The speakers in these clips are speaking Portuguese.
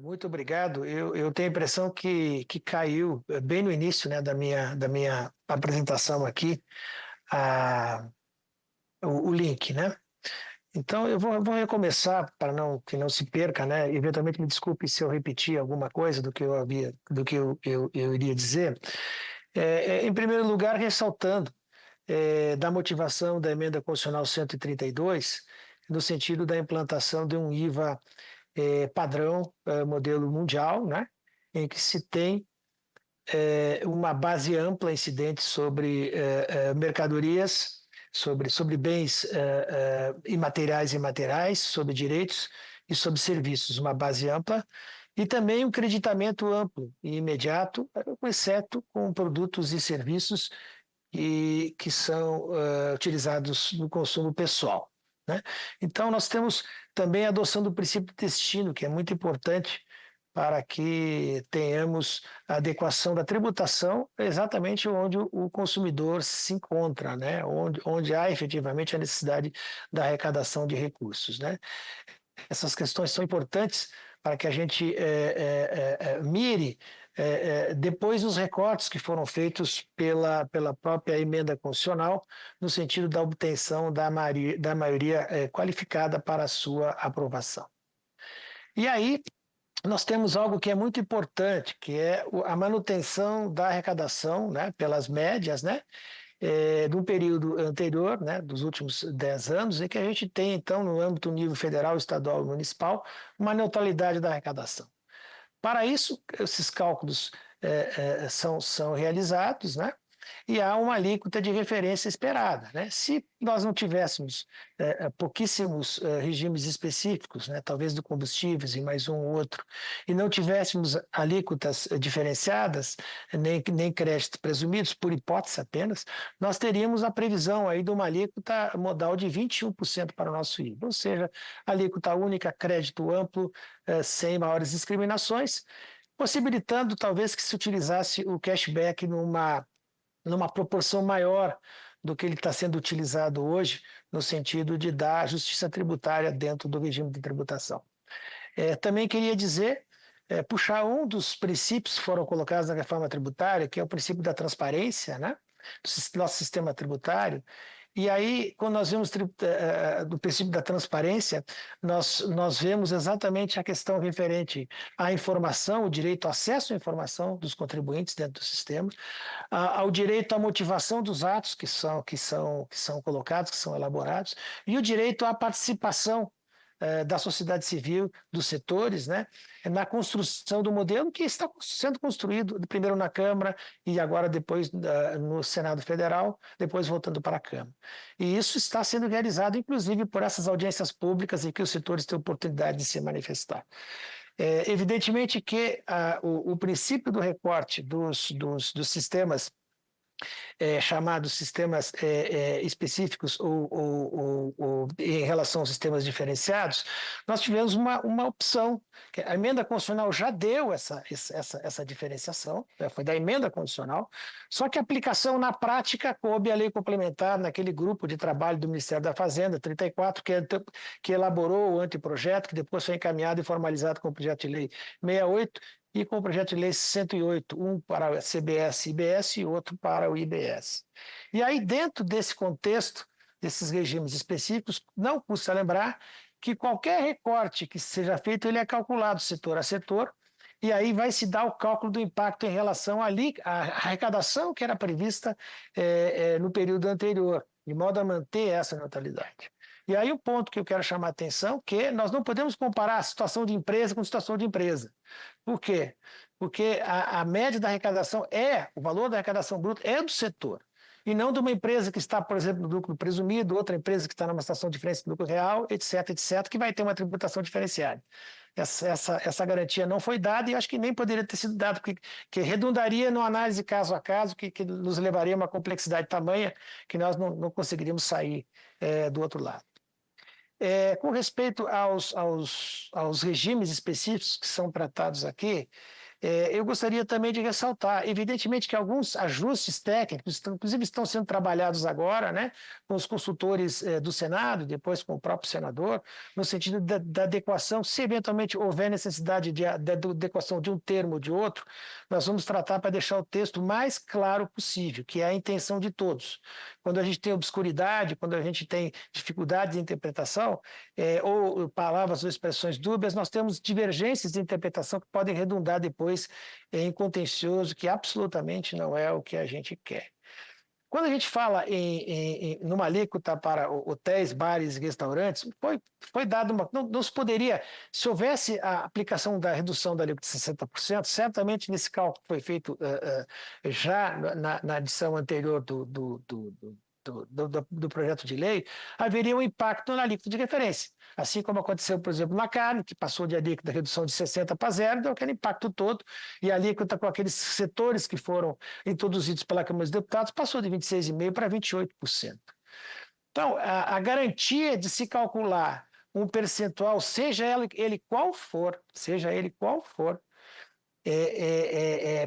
Muito obrigado. Eu tenho a impressão que caiu bem no início, né, da minha apresentação aqui, a, o link, né? Então eu vou recomeçar para que não se perca, né? Eventualmente me desculpe se eu repetir alguma coisa do que eu iria dizer. Em primeiro lugar, ressaltando da motivação da emenda constitucional 132, no sentido da implantação de um IVA padrão, modelo mundial, né? Em que se tem uma base ampla incidente sobre mercadorias, sobre bens imateriais e imateriais, sobre direitos e sobre serviços, uma base ampla, e também um creditamento amplo e imediato, exceto com produtos e serviços que são utilizados no consumo pessoal, né? Então, nós temos também a adoção do princípio de destino, que é muito importante para que tenhamos a adequação da tributação exatamente onde o consumidor se encontra, né? Onde há efetivamente a necessidade da arrecadação de recursos, né? Essas questões são importantes para que a gente mire depois dos recortes que foram feitos pela própria emenda constitucional, no sentido da obtenção da maioria qualificada para a sua aprovação. E aí, nós temos algo que é muito importante, que é a manutenção da arrecadação, né, pelas médias, né, do período anterior, né, dos últimos 10 anos, e que a gente tem, então, no âmbito nível federal, estadual e municipal, uma neutralidade da arrecadação. Para isso, esses cálculos são realizados, né? E há uma alíquota de referência esperada, né? Se nós não tivéssemos pouquíssimos regimes específicos, né, talvez do combustíveis e mais um ou outro, e não tivéssemos alíquotas diferenciadas, nem créditos presumidos, por hipótese apenas, nós teríamos a previsão aí de uma alíquota modal de 21% para o nosso IVA, ou seja, alíquota única, crédito amplo, sem maiores discriminações, possibilitando talvez que se utilizasse o cashback numa proporção maior do que ele está sendo utilizado hoje, no sentido de dar justiça tributária dentro do regime de tributação. Também queria dizer, puxar um dos princípios que foram colocados na reforma tributária, que é o princípio da transparência, né, do nosso sistema tributário. E aí, quando nós vemos do princípio da transparência, nós vemos exatamente a questão referente à informação, o direito ao acesso à informação dos contribuintes dentro do sistema, ao direito à motivação dos atos que são colocados, que são elaborados, e o direito à participação da sociedade civil, dos setores, né, na construção do modelo que está sendo construído primeiro na Câmara e agora depois no Senado Federal, depois voltando para a Câmara. E isso está sendo realizado, inclusive, por essas audiências públicas em que os setores têm oportunidade de se manifestar. Evidentemente que o princípio do recorte dos sistemas chamados sistemas específicos ou em relação aos sistemas diferenciados, nós tivemos uma opção. Que a emenda constitucional já deu essa diferenciação, foi da emenda constitucional, só que a aplicação na prática coube a lei complementar naquele grupo de trabalho do Ministério da Fazenda, 34, que elaborou o anteprojeto, que depois foi encaminhado e formalizado com o projeto de lei 68, e com o projeto de lei 108, um para a CBS e IBS e outro para o IBS. E aí, dentro desse contexto, desses regimes específicos, não custa lembrar que qualquer recorte que seja feito, ele é calculado setor a setor, e aí vai se dar o cálculo do impacto em relação à arrecadação que era prevista no período anterior, de modo a manter essa neutralidade. E aí o ponto que eu quero chamar a atenção é que nós não podemos comparar a situação de empresa com a situação de empresa. Por quê? Porque a média da arrecadação o valor da arrecadação bruta é do setor, e não de uma empresa que está, por exemplo, no lucro presumido, outra empresa que está numa situação diferente do lucro real, etc., que vai ter uma tributação diferenciada. Essa garantia não foi dada e acho que nem poderia ter sido dada, porque que redundaria numa análise caso a caso, que nos levaria a uma complexidade tamanha que nós não conseguiríamos sair do outro lado. Com respeito aos regimes específicos que são tratados aqui, Eu gostaria também de ressaltar, evidentemente que alguns ajustes técnicos, inclusive estão sendo trabalhados agora, né, com os consultores do Senado, depois com o próprio senador, no sentido da adequação, se eventualmente houver necessidade de adequação de um termo ou de outro, nós vamos tratar para deixar o texto mais claro possível, que é a intenção de todos. Quando a gente tem obscuridade, quando a gente tem dificuldade de interpretação, ou palavras ou expressões dúbias, nós temos divergências de interpretação que podem redundar depois em contencioso, que absolutamente não é o que a gente quer. Quando a gente fala numa alíquota para hotéis, bares e restaurantes, foi dado uma. Não se poderia, se houvesse a aplicação da redução da alíquota de 60%, certamente nesse cálculo que foi feito já na edição anterior do projeto de lei, haveria um impacto na alíquota de referência. Assim como aconteceu, por exemplo, na carne, que passou de alíquota redução de 60 para zero, deu aquele impacto todo, e a alíquota com aqueles setores que foram introduzidos pela Câmara dos Deputados passou de 26,5% para 28%. Então, a garantia de se calcular um percentual, seja ele qual for,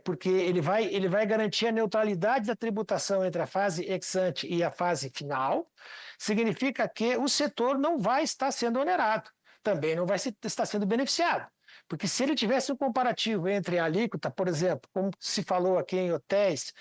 porque ele vai garantir a neutralidade da tributação entre a fase ex ante e a fase final, significa que o setor não vai estar sendo onerado, também não vai estar sendo beneficiado. Porque se ele tivesse um comparativo entre a alíquota, por exemplo, como se falou aqui em hotéis,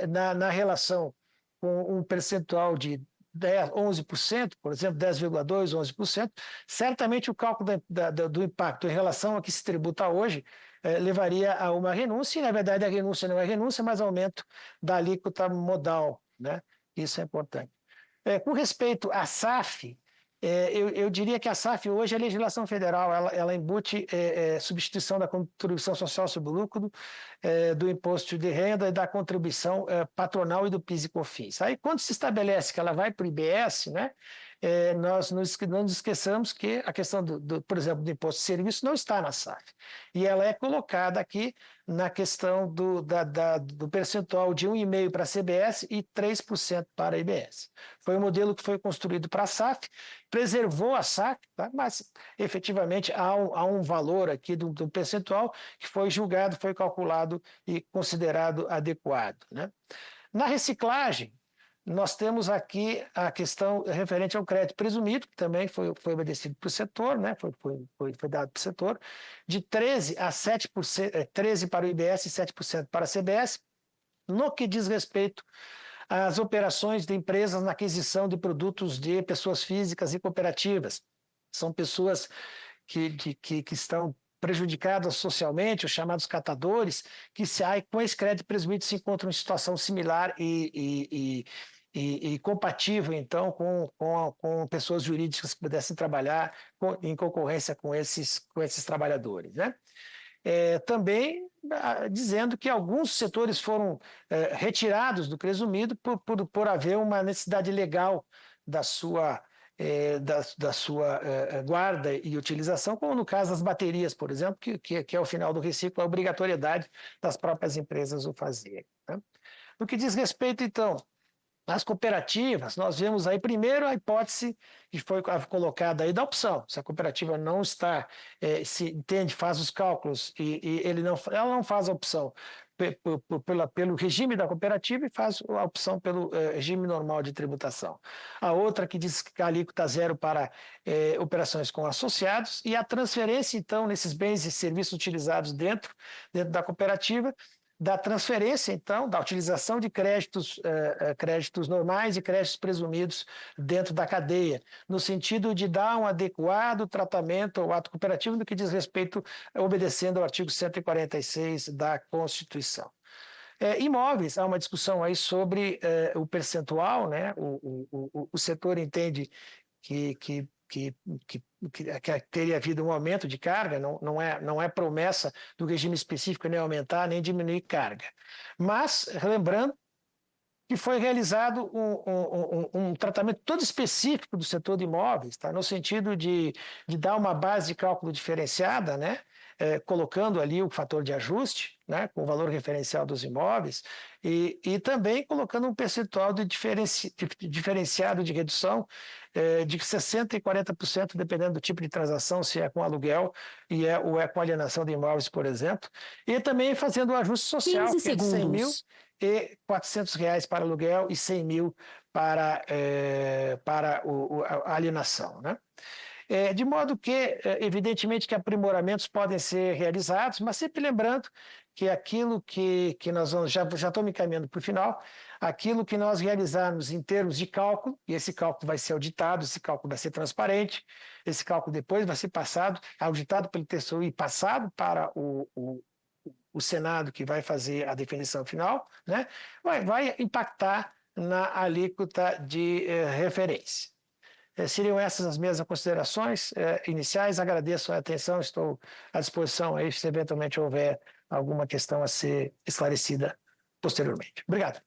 na relação com um percentual de 10, 11%, por exemplo, 10,2%, 11%, certamente o cálculo do impacto em relação a que se tributa hoje levaria a uma renúncia, e na verdade a renúncia não é renúncia, mas aumento da alíquota modal, né? Isso é importante. Com respeito à SAF, eu diria que a SAF hoje é legislação federal, ela embute substituição da contribuição social sobre o lucro, do imposto de renda e da contribuição patronal e do PIS e COFINS. Aí, quando se estabelece que ela vai para o IBS, né, nós não nos esqueçamos que a questão, por exemplo, do imposto de serviço não está na SAF. E ela é colocada aqui na questão do percentual de 1,5% para a CBS e 3% para a IBS. Foi um modelo que foi construído para a SAF, preservou a SAF, tá? Mas efetivamente há um valor aqui do percentual que foi julgado, foi calculado e considerado adequado, né? Na reciclagem, nós temos aqui a questão referente ao crédito presumido, que também foi obedecido para o setor, né? Foi dado para o setor, de 13% a 7%, 13% para o IBS e 7% para a CBS, no que diz respeito às operações de empresas na aquisição de produtos de pessoas físicas e cooperativas. São pessoas que estão prejudicadas socialmente, os chamados catadores, que com esse crédito presumido se encontram em situação similar e compatível, então, com pessoas jurídicas que pudessem trabalhar em concorrência com esses trabalhadores, né? Também dizendo que alguns setores foram retirados do presumido por haver uma necessidade legal da sua guarda e utilização, como no caso das baterias, por exemplo, que ao final do reciclo a obrigatoriedade das próprias empresas o fazerem, né? No que diz respeito, então, nas cooperativas, nós vemos aí primeiro a hipótese que foi colocada aí da opção. Se a cooperativa não está, se entende, faz os cálculos e ela não faz a opção pelo regime da cooperativa e faz a opção pelo regime normal de tributação. A outra que diz que a alíquota zero para operações com associados e a transferência, então, nesses bens e serviços utilizados dentro da cooperativa, da transferência, então, da utilização de créditos normais e créditos presumidos dentro da cadeia, no sentido de dar um adequado tratamento ao ato cooperativo no que diz respeito, obedecendo ao artigo 146 da Constituição. Imóveis, há uma discussão aí sobre o percentual, né? O setor entende que teria havido um aumento de carga, não é promessa do regime específico nem aumentar nem diminuir carga. Mas, lembrando que foi realizado um tratamento todo específico do setor de imóveis, tá? No sentido de dar uma base de cálculo diferenciada, né? colocando ali o fator de ajuste, né, com o valor referencial dos imóveis, e também colocando um percentual diferenciado de redução de 60% e 40%, dependendo do tipo de transação, se é com aluguel ou é com alienação de imóveis, por exemplo, e também fazendo o ajuste social, 15 que é de 100 mil segundos. e R$ 400 para aluguel e 100 mil para a alienação, né? De modo que, evidentemente, que aprimoramentos podem ser realizados, mas sempre lembrando que aquilo que nós vamos, já estou me encaminhando para o final, aquilo que nós realizarmos em termos de cálculo, e esse cálculo vai ser auditado, esse cálculo vai ser transparente, esse cálculo depois vai ser passado, auditado pelo TCU e passado para o Senado, que vai fazer a definição final, né, vai impactar na alíquota de referência. Seriam essas as minhas considerações iniciais. Agradeço a atenção, estou à disposição aí se eventualmente houver alguma questão a ser esclarecida posteriormente. Obrigado.